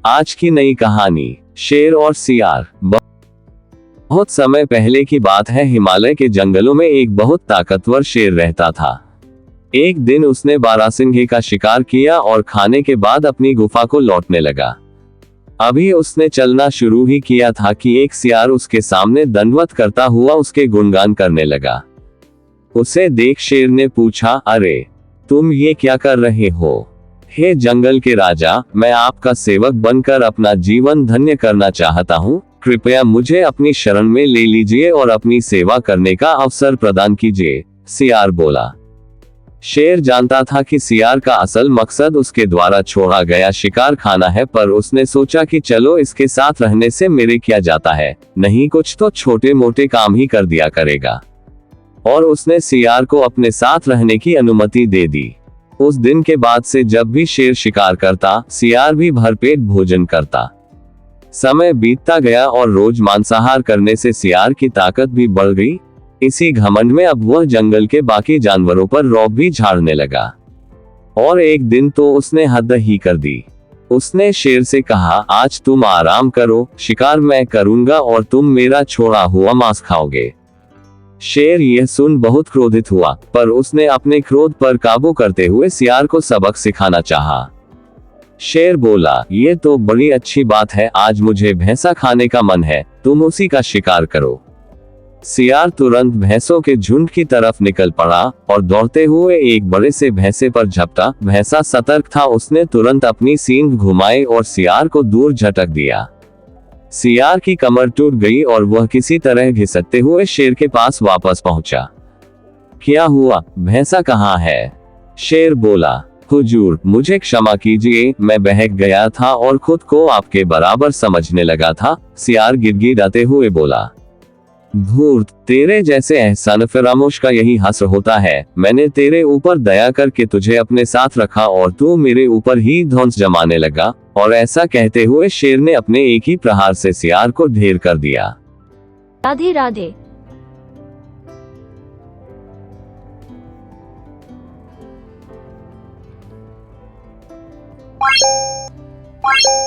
आज की नई कहानी, शेर और सियार। बहुत समय पहले की बात है। हिमालय के जंगलों में एक बहुत ताकतवर शेर रहता था। एक दिन उसने बारहसिंगे का शिकार किया और खाने के बाद अपनी गुफा को लौटने लगा। अभी उसने चलना शुरू ही किया था कि एक सियार उसके सामने दंडवत करता हुआ उसके गुणगान करने लगा। उसे देख शेर ने पूछा, अरे तुम ये क्या कर रहे हो? हे जंगल के राजा, मैं आपका सेवक बनकर अपना जीवन धन्य करना चाहता हूँ। कृपया मुझे अपनी शरण में ले लीजिए और अपनी सेवा करने का अवसर प्रदान कीजिए, सियार बोला। शेर जानता था कि सियार का असल मकसद उसके द्वारा छोड़ा गया शिकार खाना है, पर उसने सोचा कि चलो इसके साथ रहने से मेरे क्या जाता है, नहीं कुछ तो छोटे मोटे काम ही कर दिया करेगा। और उसने सियार को अपने साथ रहने की अनुमति दे दी। उस दिन के बाद से जब भी शेर शिकार करता, सियार भी भरपेट भोजन करता। समय बीतता गया और रोज मांसाहार करने से सियार की ताकत भी बढ़ गई। इसी घमंड में अब वह जंगल के बाकी जानवरों पर रौब भी झाड़ने लगा। और एक दिन तो उसने हद ही कर दी। उसने शेर से कहा, आज तुम आराम करो, शिकार मैं करूंगा और तुम मेरा छोड़ा हुआ मांस खाओगे। शेर यह सुन बहुत क्रोधित हुआ, पर उसने अपने क्रोध पर काबू करते हुए सियार को सबक सिखाना चाहा। शेर बोला, ये तो बड़ी अच्छी बात है, आज मुझे भैंसा खाने का मन है, तुम उसी का शिकार करो। सियार तुरंत भैंसों के झुंड की तरफ निकल पड़ा और दौड़ते हुए एक बड़े से भैंसे पर झपटा। भैंसा सतर्क था, उसने तुरंत अपनी सींग घुमाई और सियार को दूर झटक दिया। सियार की कमर टूट गई और वह किसी तरह घिसटते हुए शेर के पास वापस पहुंचा। क्या हुआ, भैंसा कहाँ है? शेर बोला, हुजूर मुझे क्षमा कीजिए, मैं बहक गया था और खुद को आपके बराबर समझने लगा था, सियार गिड़गिड़ाते हुए बोला। धूर्त, तेरे जैसे एहसान फरामोश का यही हश्र होता है। मैंने तेरे ऊपर दया करके तुझे अपने साथ रखा और तू मेरे ऊपर ही ध्वंस जमाने लगा। और ऐसा कहते हुए शेर ने अपने एक ही प्रहार से सियार को ढेर कर दिया। राधे राधे। Bye.